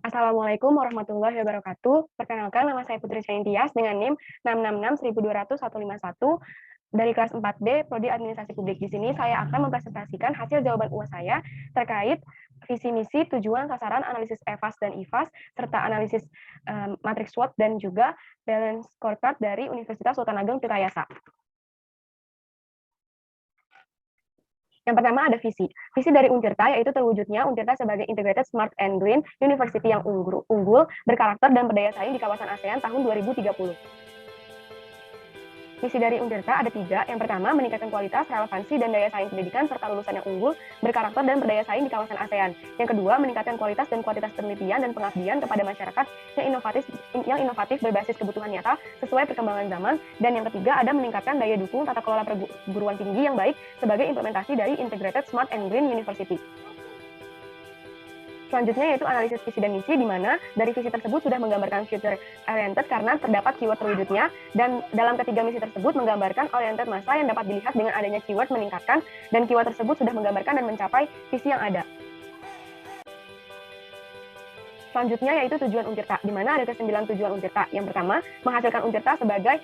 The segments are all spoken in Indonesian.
Assalamualaikum warahmatullahi wabarakatuh. Perkenalkan, nama saya Putri Caintias dengan NIM 666-12021 dari kelas 4B, Prodi Administrasi Publik. Di sini saya akan mempresentasikan hasil jawaban UAS saya terkait visi misi, tujuan, sasaran, analisis EVAS dan IVAS, serta analisis matriks SWOT dan juga balance scorecard dari Universitas Sultan Ageng Tirtayasa. Yang pertama ada visi. Visi dari Untirta yaitu terwujudnya Untirta sebagai Integrated Smart and Green University yang unggul, berkarakter dan berdaya saing di kawasan ASEAN tahun 2030. Visi dari Untirta ada 3. Yang pertama, meningkatkan kualitas, relevansi, dan daya saing pendidikan serta lulusan yang unggul, berkarakter, dan berdaya saing di kawasan ASEAN. Yang kedua, meningkatkan kualitas dan kuantitas penelitian dan pengabdian kepada masyarakat yang inovatif berbasis kebutuhan nyata sesuai perkembangan zaman. Dan yang ketiga, ada meningkatkan daya dukung tata kelola perguruan tinggi yang baik sebagai implementasi dari Integrated Smart and Green University. Selanjutnya yaitu analisis visi dan misi, di mana dari visi tersebut sudah menggambarkan future oriented karena terdapat keyword terwujudnya, dan dalam ketiga misi tersebut menggambarkan oriented masa yang dapat dilihat dengan adanya keyword meningkatkan, dan keyword tersebut sudah menggambarkan dan mencapai visi yang ada. Selanjutnya yaitu tujuan Untirta, di mana ada ke-9 tujuan Untirta. Yang pertama, menghasilkan Untirta sebagai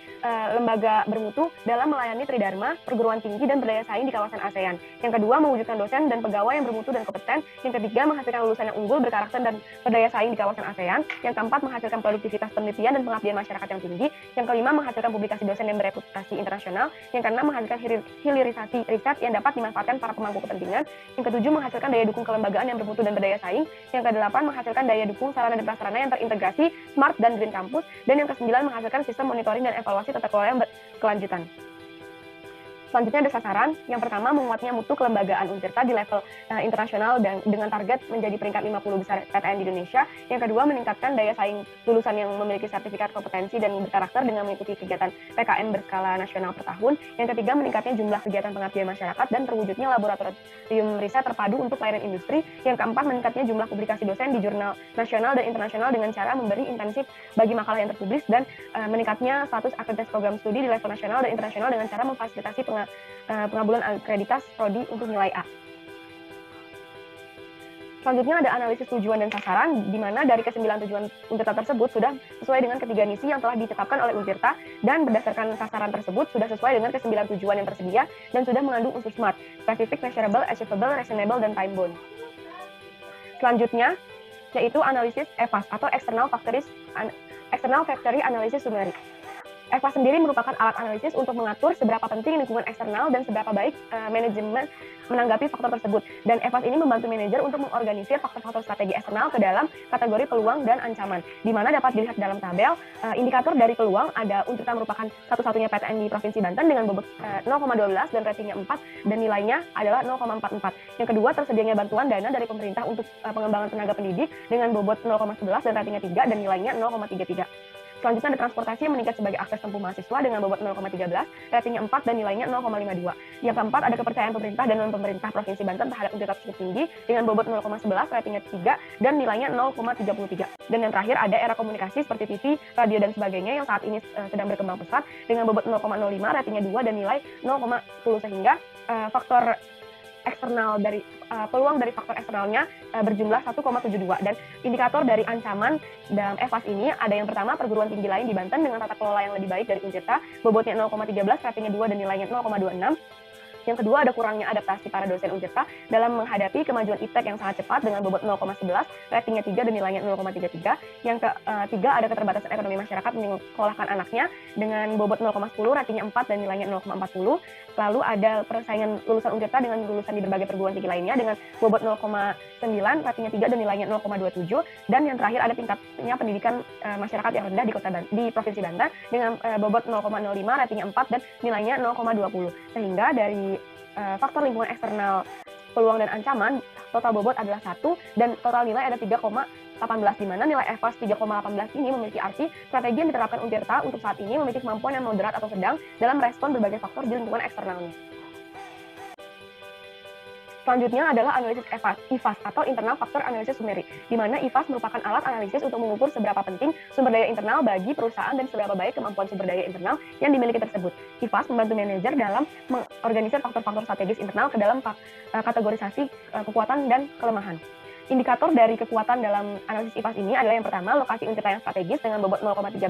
lembaga bermutu dalam melayani tridharma, perguruan tinggi, dan berdaya saing di kawasan ASEAN. Yang kedua, mewujudkan dosen dan pegawai yang bermutu dan kompeten. Yang ketiga, menghasilkan lulusan yang unggul, berkarakter, dan berdaya saing di kawasan ASEAN. Yang keempat, menghasilkan produktivitas penelitian dan pengabdian masyarakat yang tinggi. Yang kelima, menghasilkan publikasi dosen yang bereputasi internasional. Yang keenam, menghasilkan hilirisasi riset yang dapat dimanfaatkan para pemangku kepentingan. Yang ketujuh, menghasilkan daya dukung kelembagaan yang bermutu dan berdaya saing. Yang kedelapan, menghasilkan daya dukung sarana dan prasarana yang terintegrasi, smart dan green campus, dan yang ke-9 menghasilkan sistem monitoring dan evaluasi tata kelola yang berkelanjutan. Selanjutnya ada sasaran. Yang pertama, menguatnya mutu kelembagaan Untirta di level internasional dan dengan target menjadi peringkat 50 besar PTN di Indonesia. Yang kedua, meningkatkan daya saing lulusan yang memiliki sertifikat kompetensi dan berkarakter dengan mengikuti kegiatan PKM berskala nasional per tahun. Yang ketiga, meningkatnya jumlah kegiatan pengabdian masyarakat dan terwujudnya laboratorium riset terpadu untuk pelayanan industri. Yang keempat, meningkatnya jumlah publikasi dosen di jurnal nasional dan internasional dengan cara memberi intensif bagi makalah yang terpublis, dan meningkatnya status akreditasi program studi di level nasional dan internasional dengan cara memfasilitasi pengabulan akreditas prodi untuk nilai A. Selanjutnya ada analisis tujuan dan sasaran, di mana dari ke-9 tujuan Untirta tersebut sudah sesuai dengan ketiga misi yang telah ditetapkan oleh Untirta, dan berdasarkan sasaran tersebut sudah sesuai dengan ke-9 tujuan yang tersedia dan sudah mengandung unsur SMART, specific, measurable, achievable, reasonable, dan time bound. Selanjutnya yaitu analisis EVAS atau External Factory Analysis Summary. EVAS sendiri merupakan alat analisis untuk mengatur seberapa penting lingkungan eksternal dan seberapa baik manajemen menanggapi faktor tersebut. Dan EVAS ini membantu manajer untuk mengorganisir faktor-faktor strategi eksternal ke dalam kategori peluang dan ancaman, di mana dapat dilihat dalam tabel. Indikator dari peluang ada Untirta merupakan satu-satunya PTN di Provinsi Banten dengan bobot 0,12 dan ratingnya 4 dan nilainya adalah 0,44. Yang kedua, tersedianya bantuan dana dari pemerintah untuk pengembangan tenaga pendidik dengan bobot 0,11 dan ratingnya 3 dan nilainya 0,33. Selanjutnya ada transportasi yang meningkat sebagai akses tempuh mahasiswa dengan bobot 0,13, ratingnya 4 dan nilainya 0,52. Yang keempat ada kepercayaan pemerintah dan non-pemerintah Provinsi Banten terhadap Untirta cukup tinggi dengan bobot 0,11, ratingnya 3 dan nilainya 0,33. Dan yang terakhir ada era komunikasi seperti TV, radio dan sebagainya yang saat ini sedang berkembang pesat dengan bobot 0,05, ratingnya 2 dan nilai 0,10, sehingga faktor eksternal dari peluang dari faktor eksternalnya berjumlah 1,72, dan indikator dari ancaman dalam EVAS ini ada yang pertama perguruan tinggi lain di Banten dengan tata kelola yang lebih baik dari Untirta, bobotnya 0,13, ratingnya 2 dan nilainya 0,26. Yang kedua ada kurangnya adaptasi para dosen Untirta dalam menghadapi kemajuan iptek yang sangat cepat dengan bobot 0,11, ratingnya 3 dan nilainya 0,33. Yang ketiga ada keterbatasan ekonomi masyarakat menyekolahkan anaknya dengan bobot 0,10, ratingnya 4 dan nilainya 0,40. Lalu ada persaingan lulusan Untirta dengan lulusan di berbagai perguruan tinggi lainnya dengan bobot 0,9, ratingnya 3 dan nilainya 0,27. Dan yang terakhir ada tingkatnya pendidikan masyarakat yang rendah di Provinsi Banten dengan bobot 0,05, ratingnya 4 dan nilainya 0,20. Sehingga dari faktor lingkungan eksternal, peluang dan ancaman, total bobot adalah 1 dan total nilai ada 3,18, di mana nilai EVAS 3,18 ini memiliki arti strategi yang diterapkan Untirta untuk saat ini memiliki kemampuan yang moderat atau sedang dalam respon berbagai faktor di lingkungan eksternalnya. Selanjutnya adalah analisis IVAS atau Internal Factor Analysis Summary, di mana IVAS merupakan alat analisis untuk mengukur seberapa penting sumber daya internal bagi perusahaan dan seberapa baik kemampuan sumber daya internal yang dimiliki tersebut. IVAS membantu manajer dalam mengorganisir faktor-faktor strategis internal ke dalam kategorisasi kekuatan dan kelemahan. Indikator dari kekuatan dalam analisis IPAS ini adalah yang pertama, lokasi Untirta yang strategis dengan bobot 0,13,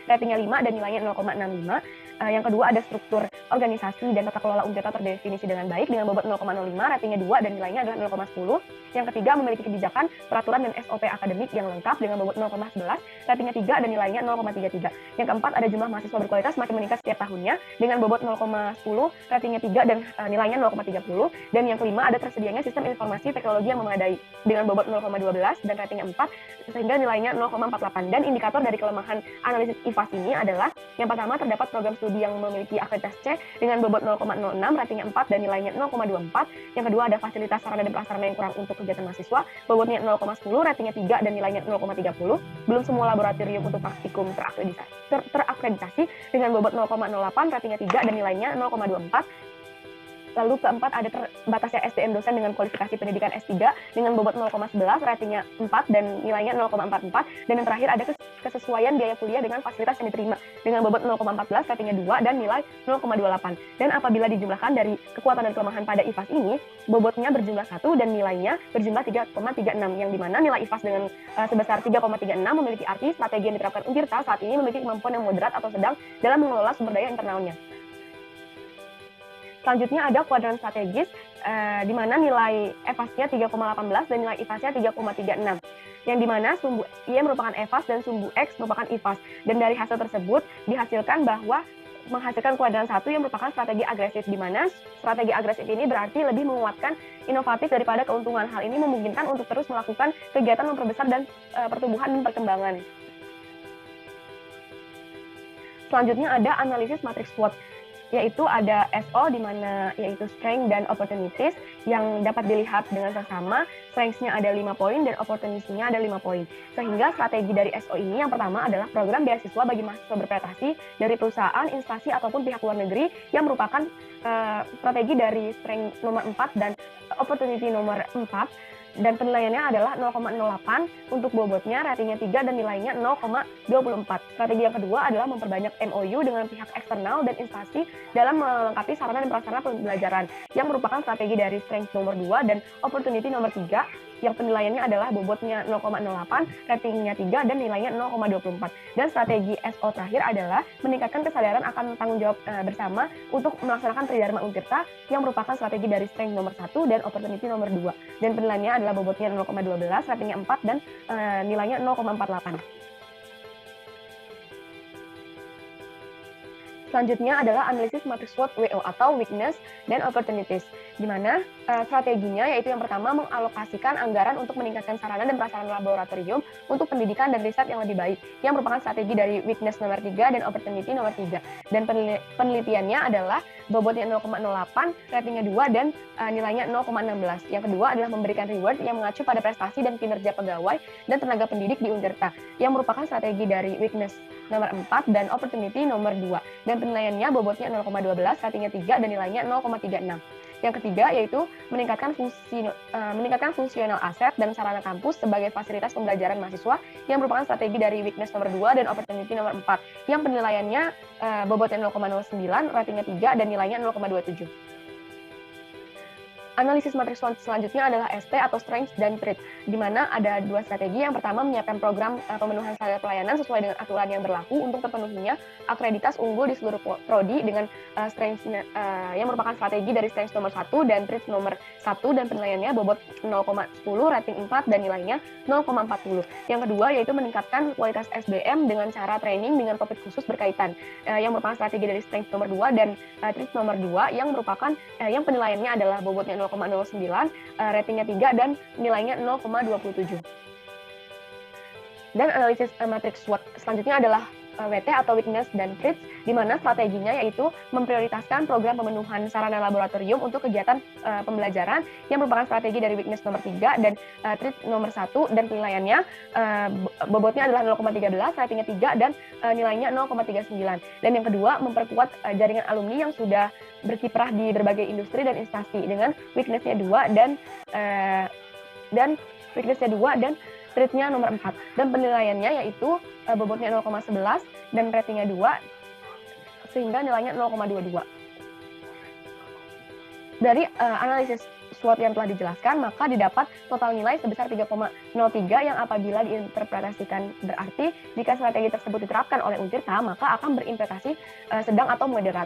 ratingnya 5 dan nilainya 0,65. Yang kedua ada struktur organisasi dan tata kelola Untirta terdefinisi dengan baik dengan bobot 0,05, ratingnya 2 dan nilainya adalah 0,10. Yang ketiga memiliki kebijakan, peraturan dan SOP akademik yang lengkap dengan bobot 0,11, ratingnya 3 dan nilainya 0,33. Yang keempat ada jumlah mahasiswa berkualitas semakin meningkat setiap tahunnya dengan bobot 0,10, ratingnya 3 dan nilainya 0,30. Dan yang kelima ada tersedianya sistem informasi teknologi yang memadai dengan bobot 0,12 dan ratingnya 4 sehingga nilainya 0,48. Dan indikator dari kelemahan analisis IPAS ini adalah yang pertama terdapat program studi yang memiliki akreditasi C dengan bobot 0,06, ratingnya 4 dan nilainya 0,24. Yang kedua ada fasilitas sarana dan prasarana yang kurang untuk kegiatan mahasiswa, bobotnya 0,10, ratingnya 3 dan nilainya 0,30. Belum semua laboratorium untuk praktikum terakreditasi dengan bobot 0,08, ratingnya 3 dan nilainya 0,24. Lalu keempat ada terbatasnya SDM dosen dengan kualifikasi pendidikan S3 dengan bobot 0,11, ratingnya 4 dan nilainya 0,44. Dan yang terakhir ada kesesuaian biaya kuliah dengan fasilitas yang diterima dengan bobot 0,14, ratingnya 2 dan nilai 0,28. Dan apabila dijumlahkan dari kekuatan dan kelemahan pada IPAS ini, bobotnya berjumlah 1 dan nilainya berjumlah 3,36, yang dimana nilai IPAS dengan sebesar 3,36 memiliki arti strategi yang diterapkan Untirta saat ini memiliki kemampuan yang moderat atau sedang dalam mengelola sumber daya internalnya. Selanjutnya ada kuadran strategis, di mana nilai EVAS-nya 3,18 dan nilai IPAS-nya 3,36. Yang di mana sumbu Y merupakan EVAS dan sumbu X merupakan IPAS. Dan dari hasil tersebut dihasilkan bahwa menghasilkan kuadran 1 yang merupakan strategi agresif, di mana strategi agresif ini berarti lebih menguatkan inovatif daripada keuntungan. Hal ini memungkinkan untuk terus melakukan kegiatan memperbesar dan pertumbuhan dan perkembangan. Selanjutnya ada analisis matriks SWOT, yaitu ada SO di mana yaitu strength dan opportunities yang dapat dilihat dengan seksama. Strengths-nya ada 5 poin dan opportunities-nya ada 5 poin. Sehingga strategi dari SO ini yang pertama adalah program beasiswa bagi mahasiswa berprestasi dari perusahaan, instansi ataupun pihak luar negeri yang merupakan strategi dari strength nomor 4 dan opportunity nomor 4. Dan penilaiannya adalah 0,08 untuk bobotnya, ratingnya 3 dan nilainya 0,24. Strategi yang kedua adalah memperbanyak MOU dengan pihak eksternal dan instansi dalam melengkapi sarana dan prasarana pembelajaran yang merupakan strategi dari strength nomor 2 dan opportunity nomor 3 yang penilaiannya adalah bobotnya 0,08, ratingnya 3 dan nilainya 0,24. Dan strategi SO terakhir adalah meningkatkan kesadaran akan tanggung jawab bersama untuk melaksanakan Tridharma Untirta yang merupakan strategi dari strength nomor 1 dan opportunity nomor 2. Dan penilaiannya adalah bobotnya 0,12, ratingnya 4 dan nilainya 0,48. Selanjutnya adalah analisis matriks SWOT WO atau weakness dan opportunities, di mana strateginya yaitu yang pertama mengalokasikan anggaran untuk meningkatkan sarana dan prasarana laboratorium untuk pendidikan dan riset yang lebih baik, yang merupakan strategi dari weakness nomor 3 dan opportunity nomor 3. Dan penelitiannya adalah bobotnya 0,08, ratingnya 2 dan nilainya 0,16. Yang kedua adalah memberikan reward yang mengacu pada prestasi dan kinerja pegawai dan tenaga pendidik di Untirta, yang merupakan strategi dari weakness nomor 4 dan opportunity nomor 2. Dan penilaiannya bobotnya 0,12, ratingnya 3 dan nilainya 0,36. Yang ketiga yaitu meningkatkan fungsional aset dan sarana kampus sebagai fasilitas pembelajaran mahasiswa yang merupakan strategi dari weakness nomor 2 dan opportunity nomor 4 yang penilaiannya bobotnya 0,09, ratingnya 3 dan nilainya 0,27. Analisis matriks selanjutnya adalah ST atau Strengths dan Traits, di mana ada dua strategi. Yang pertama menyiapkan program pemenuhan standar pelayanan sesuai dengan aturan yang berlaku untuk terpenuhinya akreditas unggul di seluruh prodi dengan Strengths yang merupakan strategi dari Strengths nomor 1 dan Traits nomor 1 dan penilaiannya bobot 0,10, rating 4 dan nilainya 0,40. Yang kedua yaitu meningkatkan kualitas SDM dengan cara training dengan topik khusus berkaitan yang merupakan strategi dari Strengths nomor 2 dan Traits nomor 2 yang merupakan yang penilaiannya adalah bobotnya 0,09, ratingnya 3 dan nilainya 0,27. Dan analisis matriks SWOT selanjutnya adalah WT atau weakness dan traits, di mana strateginya yaitu memprioritaskan program pemenuhan sarana laboratorium untuk kegiatan pembelajaran yang merupakan strategi dari weakness nomor 3 dan traits nomor 1 dan penilaiannya bobotnya adalah 0,13, ratingnya 3 dan nilainya 0,39. Dan yang kedua memperkuat jaringan alumni yang sudah berkiprah di berbagai industri dan instansi dengan weakness-nya 2 dan weakness-nya 2 dan traits-nya nomor 4. Dan penilaiannya yaitu bobotnya 0,11 dan ratingnya 2 sehingga nilainya 0,22. Dari analisis SWOT yang telah dijelaskan, maka didapat total nilai sebesar 3,03 yang apabila diinterpretasikan berarti jika strategi tersebut diterapkan oleh Untirta, maka akan berimplikasi sedang atau moderat.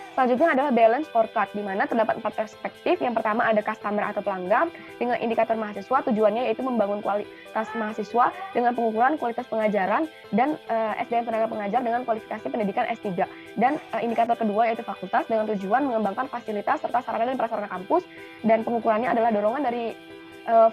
Selanjutnya adalah balance scorecard, di mana terdapat 4 perspektif. Yang pertama ada customer atau pelanggan dengan indikator mahasiswa, tujuannya yaitu membangun kualitas mahasiswa dengan pengukuran kualitas pengajaran dan SDM tenaga pengajar dengan kualifikasi pendidikan S3. Dan indikator kedua yaitu fakultas dengan tujuan mengembangkan fasilitas serta sarana dan prasarana kampus, dan pengukurannya adalah dorongan dari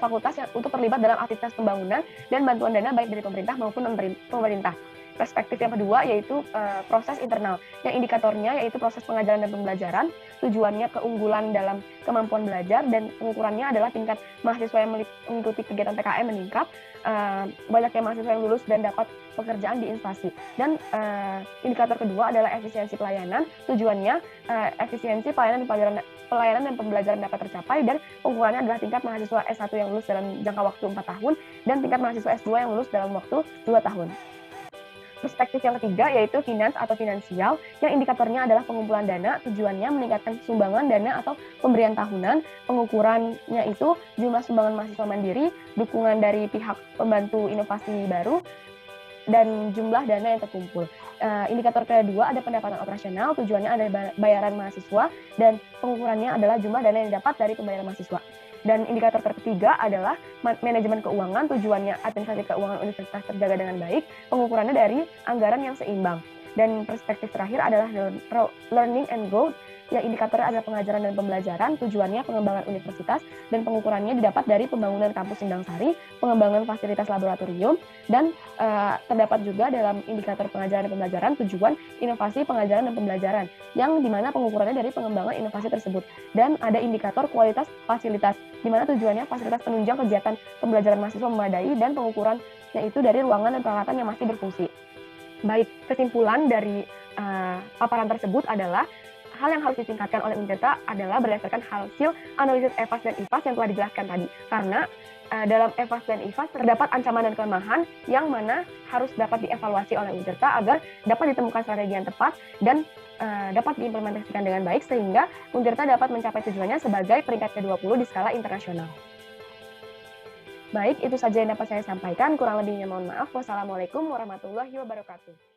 fakultas yang untuk terlibat dalam aktivitas pembangunan dan bantuan dana baik dari pemerintah maupun pemerintah. Perspektif yang kedua yaitu proses internal, yang indikatornya yaitu proses pengajaran dan pembelajaran, tujuannya keunggulan dalam kemampuan belajar, dan pengukurannya adalah tingkat mahasiswa yang mengikuti kegiatan PKM meningkat, banyaknya mahasiswa yang lulus dan dapat pekerjaan di instansi. Dan indikator kedua adalah efisiensi pelayanan, tujuannya efisiensi pelayanan dan pembelajaran dapat tercapai, dan pengukurannya adalah tingkat mahasiswa S1 yang lulus dalam jangka waktu 4 tahun dan tingkat mahasiswa S2 yang lulus dalam waktu 2 tahun. Perspektif yang ketiga yaitu finance atau finansial, yang indikatornya adalah pengumpulan dana, tujuannya meningkatkan sumbangan dana atau pemberian tahunan, pengukurannya itu jumlah sumbangan mahasiswa mandiri, dukungan dari pihak pembantu inovasi baru, dan jumlah dana yang terkumpul. Indikator kedua ada pendapatan operasional, tujuannya ada bayaran mahasiswa, dan pengukurannya adalah jumlah dana yang didapat dari pembayaran mahasiswa. Dan indikator ketiga adalah manajemen keuangan, tujuannya administrasi keuangan universitas terjaga dengan baik, pengukurannya dari anggaran yang seimbang. Dan perspektif terakhir adalah learning and growth, yang indikatornya adalah pengajaran dan pembelajaran, tujuannya pengembangan universitas, dan pengukurannya didapat dari pembangunan kampus Sindang Sari, pengembangan fasilitas laboratorium, dan terdapat juga dalam indikator pengajaran dan pembelajaran tujuan inovasi pengajaran dan pembelajaran, yang dimana pengukurannya dari pengembangan inovasi tersebut. Dan ada indikator kualitas fasilitas, di mana tujuannya fasilitas penunjang kegiatan pembelajaran mahasiswa memadai, dan pengukurannya itu dari ruangan dan peralatan yang masih berfungsi. Baik, kesimpulan dari paparan tersebut adalah hal yang harus ditingkatkan oleh Untirta adalah berdasarkan hasil analisis EVAS dan IVAS yang telah dijelaskan tadi. Karena dalam EVAS dan IVAS terdapat ancaman dan kelemahan yang mana harus dapat dievaluasi oleh Untirta agar dapat ditemukan strategi yang tepat dan dapat diimplementasikan dengan baik sehingga Untirta dapat mencapai tujuannya sebagai peringkat ke-20 di skala internasional. Baik, itu saja yang dapat saya sampaikan. Kurang lebihnya mohon maaf. Wassalamualaikum warahmatullahi wabarakatuh.